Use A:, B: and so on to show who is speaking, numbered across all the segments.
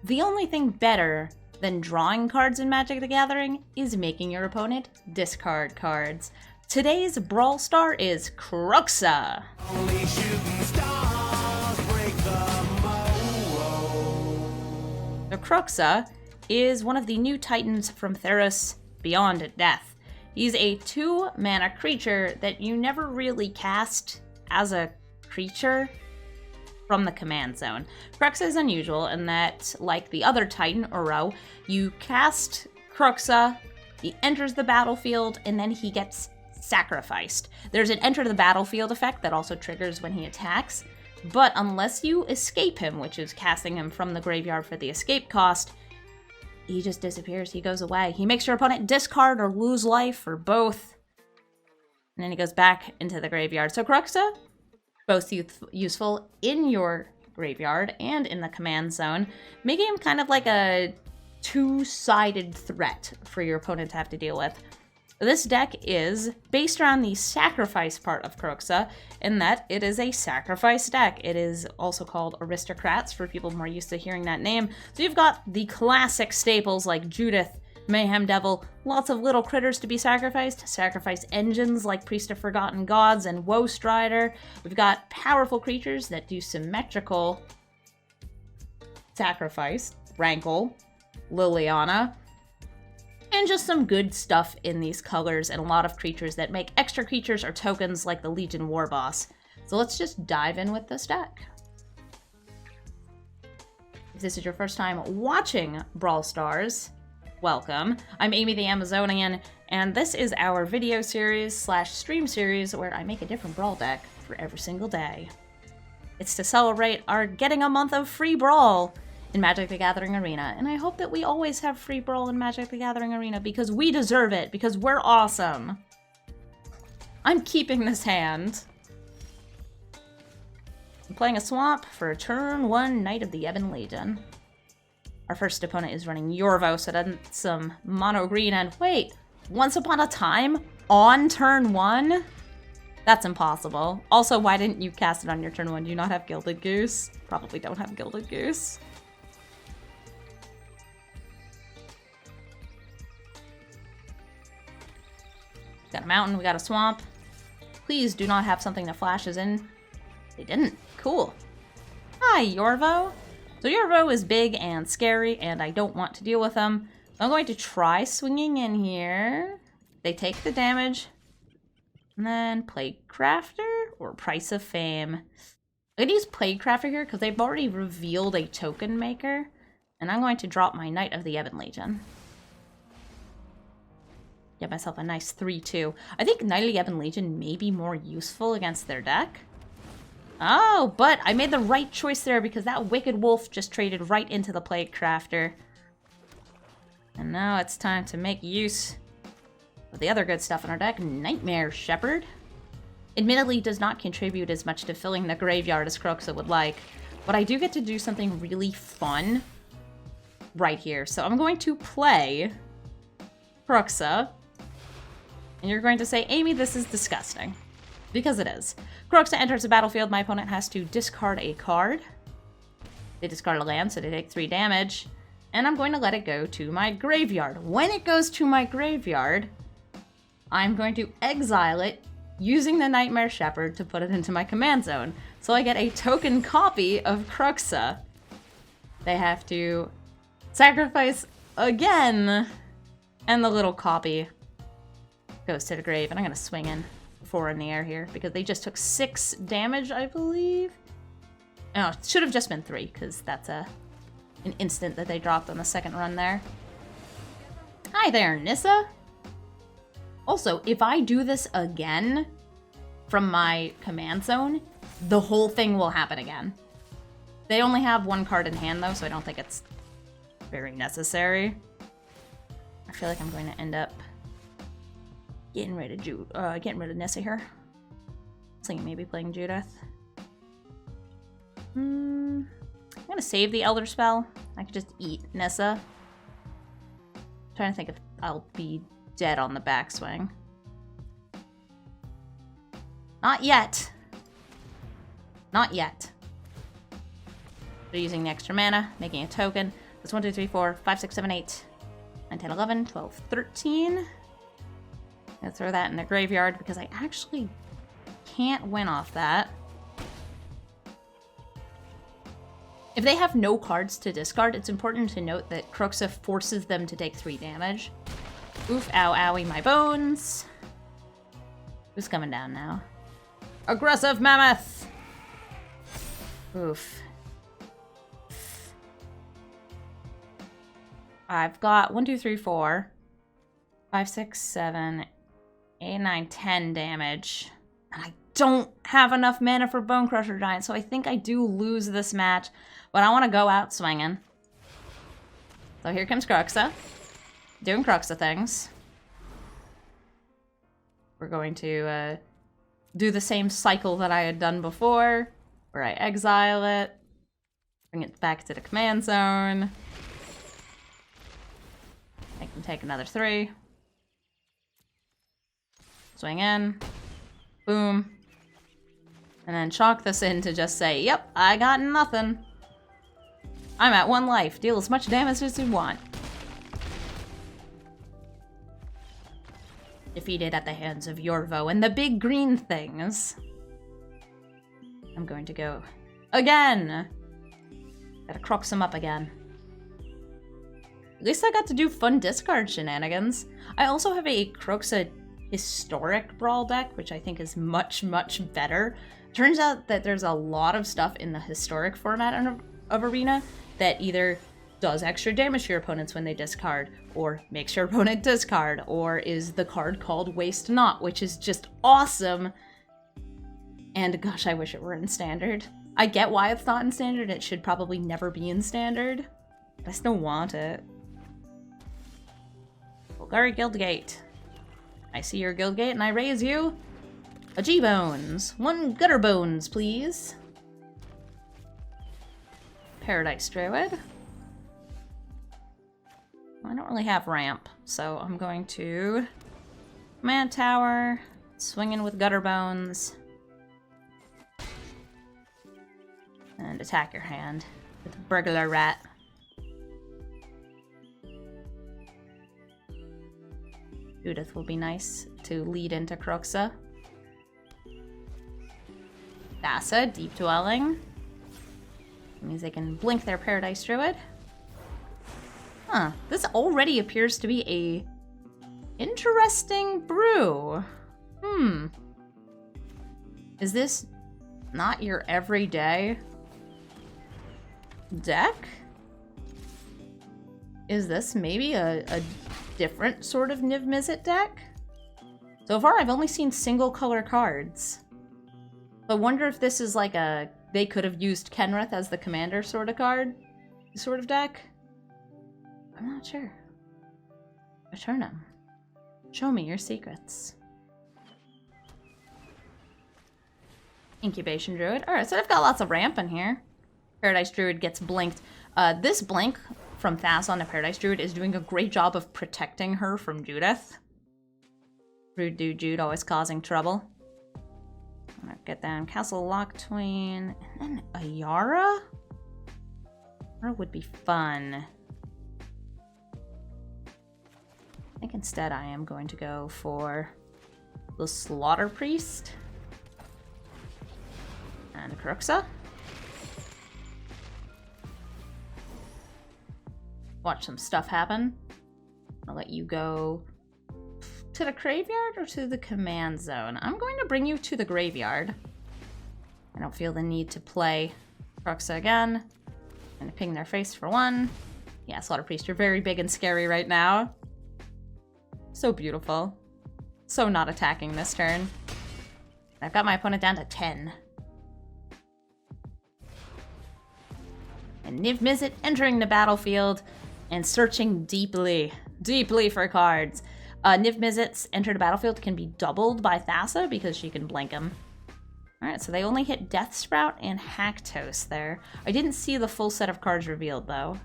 A: The only thing better than drawing cards in Magic the Gathering is making your opponent discard cards. Today's Brawl star is Kroxa.
B: Only shooting stars break the mold.
A: The Kroxa is one of the new titans from Theros Beyond Death. He's a 2-mana creature that you never really cast as a creature from the command zone. Kroxa is unusual in that, like the other titan, Uro, you cast Kroxa, he enters the battlefield, and then he gets sacrificed. There's an enter the battlefield effect that also triggers when he attacks, but unless you escape him, which is casting him from the graveyard for the escape cost, he just disappears, he goes away. He makes your opponent discard or lose life, or both, and then he goes back into the graveyard. So Kroxa, both useful in your graveyard and in the command zone, making him kind of like a two-sided threat for your opponent to have to deal with. This deck is based around the sacrifice part of Kroxa, in that it is a sacrifice deck. It is also called Aristocrats for people more used to hearing that name. So you've got the classic staples like Judith, Mayhem Devil, lots of little critters to be sacrificed, sacrifice engines like Priest of Forgotten Gods and Mayhem Rider. We've got powerful creatures that do symmetrical sacrifice, Rankle, Liliana, and just some good stuff in these colors and a lot of creatures that make extra creatures or tokens like the Legion War Boss. So let's just dive in with this deck. If this is your first time watching Brawl Stars, welcome. I'm Amy the Amazonian, and this is our video series / stream series where I make a different Brawl deck for every single day. It's to celebrate our getting a month of free Brawl in Magic the Gathering Arena, and I hope that we always have free Brawl in Magic the Gathering Arena because we deserve it, because we're awesome. I'm keeping this hand. I'm playing a swamp for a turn 1 Knight of the Ebon Legion. Our first opponent is running Yorvo, so that's some mono green, and wait, Once Upon a Time on turn 1? That's impossible. Also, why didn't you cast it on your turn 1? Do you not have Gilded Goose? Probably don't have Gilded Goose. Got a mountain, we got a swamp. Please do not have something that flashes in. They didn't. Cool. Hi, Yorvo. So Yorvo is big and scary, and I don't want to deal with them. So I'm going to try swinging in here. They take the damage. And then Plaguecrafter or Price of Fame. I'm going to use Plaguecrafter here because they've already revealed a token maker. And I'm going to drop my Knight of the Ebon Legion. Get myself a nice 3-2. I think Knight of the Ebon Legion may be more useful against their deck. Oh, but I made the right choice there because that Wicked Wolf just traded right into the Plaguecrafter. And now it's time to make use of the other good stuff in our deck. Nightmare Shepherd. Admittedly, does not contribute as much to filling the graveyard as Kroxa would like, but I do get to do something really fun right here. So I'm going to play Kroxa. And you're going to say, Amy, this is disgusting. Because it is. Kroxa enters the battlefield. My opponent has to discard a card. They discard a land, so they take 3 damage. And I'm going to let it go to my graveyard. When it goes to my graveyard, I'm going to exile it using the Nightmare Shepherd to put it into my command zone. So I get a token copy of Kroxa. They have to sacrifice again. And the little copy goes to the grave, and I'm going to swing in 4 in the air here, because they just took 6 damage, I believe. Oh, it should have just been 3, because that's an instant that they dropped on the second run there. Hi there, Nissa! Also, if I do this again from my command zone, the whole thing will happen again. They only have 1 card in hand, though, so I don't think it's very necessary. I feel like I'm going to end up getting rid of Nissa here. I was thinking maybe playing Judith. I'm gonna save the Elderspell. I could just eat Nissa. I'm trying to think if I'll be dead on the backswing. Not yet. Not yet. They're using the extra mana, making a token. That's 1, 2, 3, 4, 5, 6, 7, 8, 9, 10, 11, 12, 13. I'm gonna throw that in the graveyard because I actually can't win off that. If they have no cards to discard, it's important to note that Kroxa forces them to take 3 damage. Oof, ow, owie, my bones. Who's coming down now? Aggressive Mammoth! Oof. I've got 1, 2, 3, 4, 5, 6, 7, 8, 9, 10 damage. And I don't have enough mana for Bonecrusher Giant, so I think I do lose this match. But I want to go out swinging. So here comes Kroxa. Doing Kroxa things. We're going to do the same cycle that I had done before, where I exile it, bring it back to the command zone. Make them take another 3. Swing in. Boom. And then chalk this in to just say, yep, I got nothing. I'm at 1 life. Deal as much damage as you want. Defeated at the hands of Yorvo and the big green things. I'm going to go again. Gotta Kroxa him up again. At least I got to do fun discard shenanigans. I also have a Kroxa historic Brawl deck, which I think is much, much better. Turns out that there's a lot of stuff in the historic format of Arena that either does extra damage to your opponents when they discard, or makes your opponent discard, or is the card called Waste Not, which is just awesome. And gosh, I wish it were in Standard. I get why it's not in Standard. It should probably never be in Standard, but I still want it. Golgari Guildgate. I see your Guildgate and I raise you a G-Bones. 1 Gutterbones, please. Paradise Druid. I don't really have ramp, so I'm going to Command Tower, swing in with Gutterbones, and attack your hand with Burglar Rat. Judith will be nice to lead into Kroxa. Thassa, Deep Dwelling. That means they can blink their Paradise Druid. Huh, this already appears to be a interesting brew. Is this not your everyday deck? Is this maybe a different sort of Niv Mizzet deck? So far, I've only seen single color cards. I wonder if this is like a, they could have used Kenrith as the commander sort of card, sort of deck. I'm not sure. Return them. Show me your secrets. Incubation Druid. Alright, so I've got lots of ramp in here. Paradise Druid gets blinked. This blink from Thassa on the Paradise Druid is doing a great job of protecting her from Judith. Rude dude Jude, always causing trouble. I'm gonna get down Castle Locthwain. And then Ayara? Ayara would be fun. I think instead I am going to go for the Slaughter-Priest. And Kroxa. Watch some stuff happen. I'll let you go to the graveyard or to the command zone. I'm going to bring you to the graveyard. I don't feel the need to play Kroxa again. I'm gonna ping their face for 1. Yeah, Slaughter-Priest, you're very big and scary right now. So beautiful. So not attacking this turn. I've got my opponent down to 10. And Niv Mizzet entering the battlefield and searching deeply, deeply for cards. Niv Mizzet's enter the battlefield can be doubled by Thassa because she can blink him. Alright, so they only hit Death Sprout and Haktos there. I didn't see the full set of cards revealed though.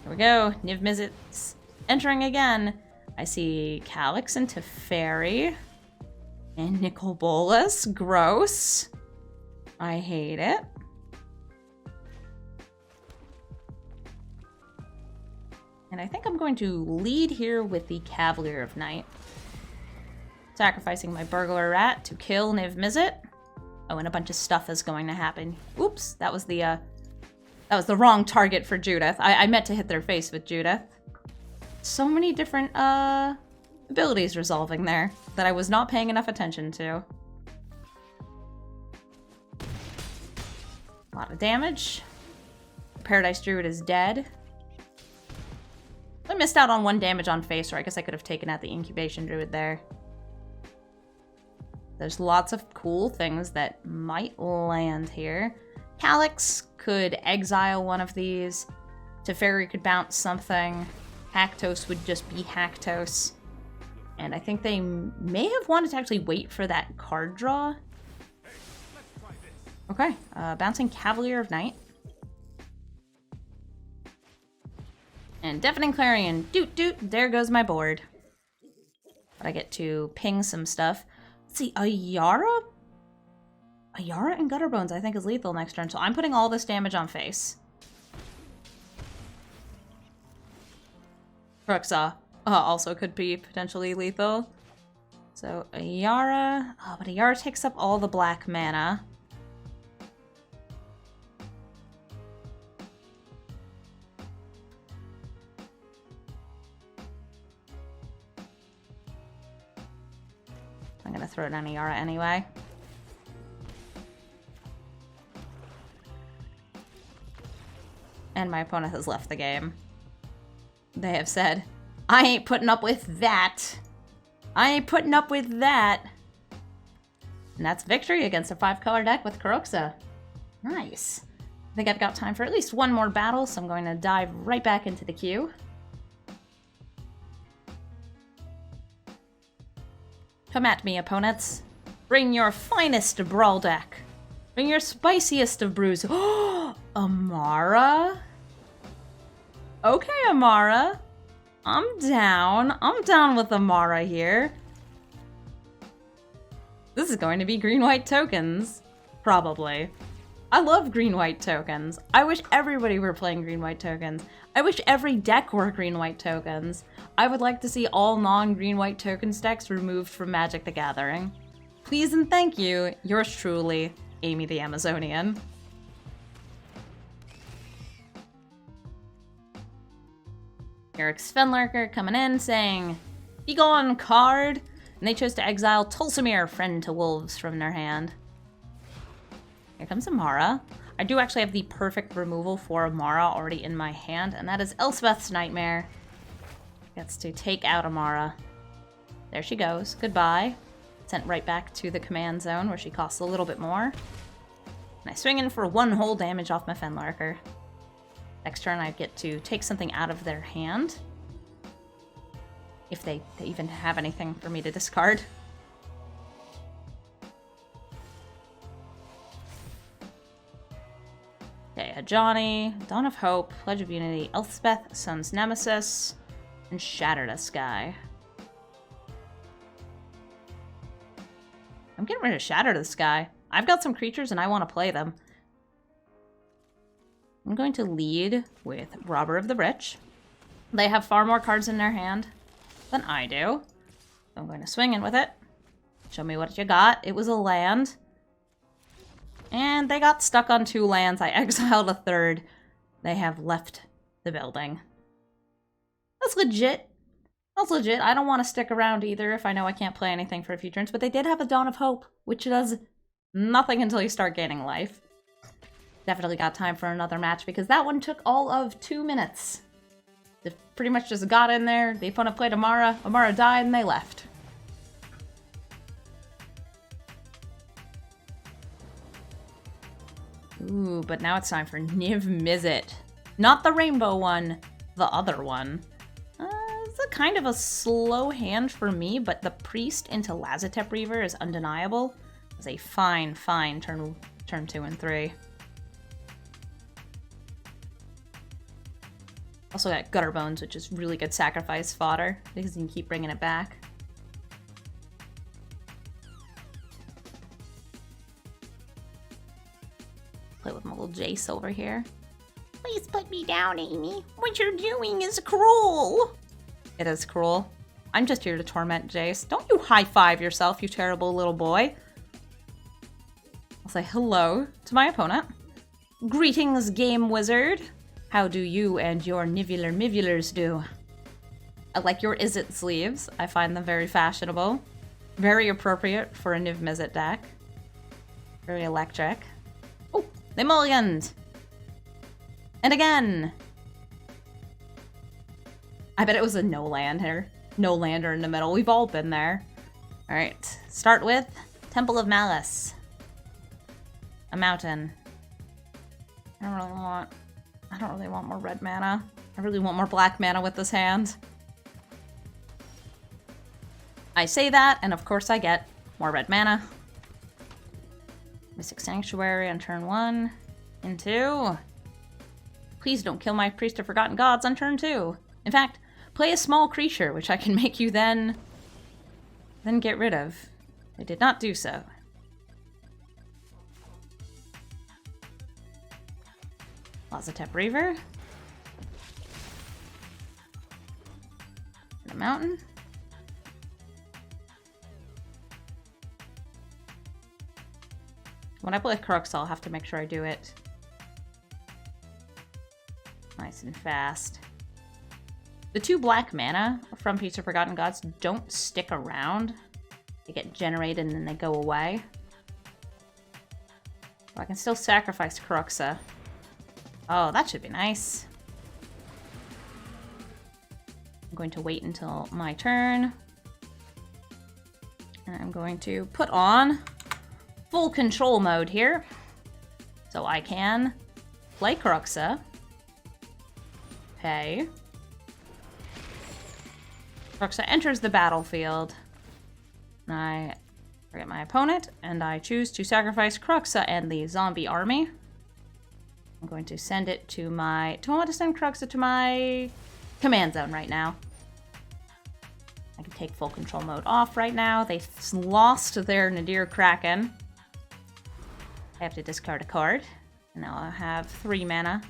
A: Here we go. Niv Mizzet's entering again. I see Calyx and Teferi. And Nicol Bolas. Gross. I hate it. And I think I'm going to lead here with the Cavalier of Night. Sacrificing my Burglar Rat to kill Niv Mizzet. Oh, and a bunch of stuff is going to happen. Oops, that was the wrong target for Judith. I meant to hit their face with Judith. So many different abilities resolving there that I was not paying enough attention to. A lot of damage. Paradise Druid is dead. I missed out on 1 damage on face, or I guess I could have taken out the Incubation Druid there. There's lots of cool things that might land here. Calyx could exile one of these. Teferi could bounce something. Haktos would just be Haktos. And I think they may have wanted to actually wait for that card draw. Okay, bouncing Cavalier of Night. And Deafening Clarion, doot doot, there goes my board. But I get to ping some stuff. Let's see, Ayara? Ayara and Gutterbones I think is lethal next turn, so I'm putting all this damage on face. Kroxa also could be potentially lethal. So Ayara, but Ayara takes up all the black mana. I'm gonna throw it on Ayara anyway. And my opponent has left the game. They have said, I ain't putting up with that. I ain't putting up with that. And that's victory against a 5-color deck with Kroxa. Nice. I think I've got time for at least one more battle, so I'm going to dive right back into the queue. Come at me, opponents. Bring your finest Brawl deck. Bring your spiciest of brews. Oh, Amara? Okay, Amara. I'm down. I'm down with Amara here. This is going to be green-white tokens. Probably. I love green-white tokens. I wish everybody were playing green-white tokens. I wish every deck were green-white tokens. I would like to see all non-green-white tokens decks removed from Magic the Gathering. Please and thank you, yours truly, Amy the Amazonian. Eric's Fenlurker coming in saying, "Be gone, card!" And they chose to exile Tulsimir, Friend to Wolves, from their hand. Here comes Amara. I do actually have the perfect removal for Amara already in my hand, and that is Elspeth's Nightmare. Gets to take out Amara. There she goes. Goodbye. Sent right back to the command zone where she costs a little bit more. And I swing in for 1 whole damage off my Fenlurker. Next turn I get to take something out of their hand. If they even have anything for me to discard. Okay, a Johnny, Dawn of Hope, Pledge of Unity, Elspeth, Sun's Nemesis, and Shatter the Sky. I'm getting rid of Shatter the Sky. I've got some creatures and I want to play them. I'm going to lead with Robber of the Rich. They have far more cards in their hand than I do. So I'm going to swing in with it. Show me what you got. It was a land. And they got stuck on 2 lands. I exiled a 3rd. They have left the building. That's legit. That's legit. I don't want to stick around either if I know I can't play anything for a few turns. But they did have a Dawn of Hope, which does nothing until you start gaining life. Definitely got time for another match because that one took all of 2 minutes. They pretty much just got in there. The opponent played Amara. Amara died and they left. Ooh, but now it's time for Niv Mizzet. Not the rainbow one, the other one. It's a kind of a slow hand for me, but the Priest into Lazotep Reaver is undeniable. It's a fine turn 2 and 3. Also got Gutterbones, which is really good sacrifice fodder, because you can keep bringing it back. Play with my little Jace over here. Please put me down, Amy. What you're doing is cruel. It is cruel. I'm just here to torment Jace. Don't you high-five yourself, you terrible little boy. I'll say hello to my opponent. Greetings, Game Wizard. How do you and your Nivulars do? I like your Izzet sleeves. I find them very fashionable. Very appropriate for a Niv Mizzet deck. Very electric. Oh, they mulliganed! And again! I bet it was a no-lander. No-lander in the middle. We've all been there. Alright, start with Temple of Malice. A mountain. I don't really want more red mana. I really want more black mana with this hand. I say that, and of course I get more red mana. Mystic Sanctuary on turn 1. In 2. Please don't kill my Priest of Forgotten Gods on turn 2. In fact, play a small creature, which I can make you then get rid of. They did not do so. Lazotep Reaver. And a mountain. When I play Kroxa, I'll have to make sure I do it nice and fast. The 2 black mana from Priest of Forgotten Gods don't stick around. They get generated and then they go away. But I can still sacrifice Kroxa. Oh, that should be nice. I'm going to wait until my turn. And I'm going to put on full control mode here. So I can play Kroxa. Pay. Kroxa enters the battlefield. And I forget my opponent, and I choose to sacrifice Kroxa and the zombie army. I'm going to send it to my... Do I want to send Kroxa to my command zone right now? I can take full control mode off right now. They lost their Nadir Kraken. I have to discard a card. And now I have 3 mana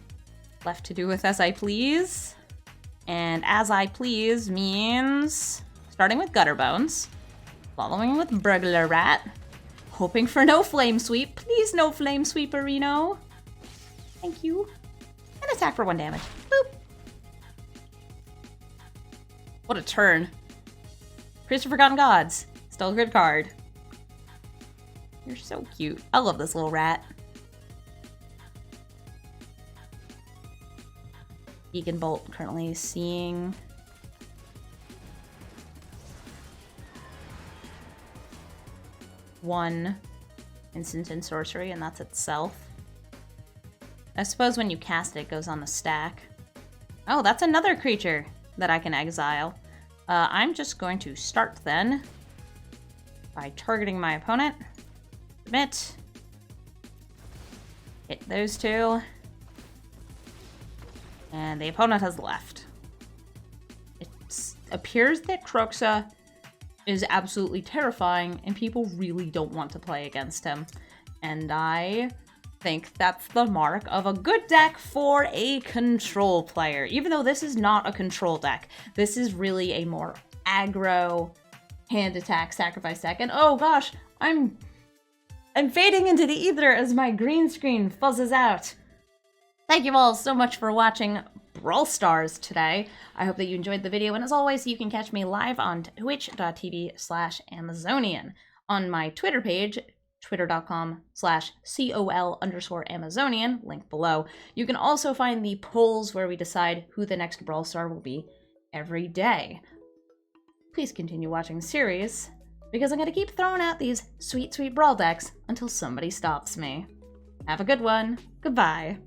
A: left to do with as I please. And as I please means starting with Gutterbones, following with Burglar Rat, hoping for no Flame Sweep. Please no Flame Sweep, Reno. Thank you. And attack for 1 damage. Boop. What a turn. Priest of Forgotten Gods. Still a good card. You're so cute. I love this little rat. Beacon Bolt currently seeing one instant and sorcery, and that's itself. I suppose when you cast it, it goes on the stack. Oh, that's another creature that I can exile. I'm just going to start then by targeting my opponent. Submit. Hit those 2. And the opponent has left. It appears that Kroxa is absolutely terrifying, and people really don't want to play against him. And I think that's the mark of a good deck for a control player. Even though this is not a control deck, this is really a more aggro hand attack sacrifice deck. And oh gosh, I'm fading into the ether as my green screen fuzzes out. Thank you all so much for watching Brawl Stars today. I hope that you enjoyed the video, and as always, you can catch me live on twitch.tv/Amazonian, on my Twitter page, twitter.com/COL_Amazonian, link below. You can also find the polls where we decide who the next Brawl Star will be every day. Please continue watching the series, because I'm going to keep throwing out these sweet, sweet Brawl decks until somebody stops me. Have a good one. Goodbye.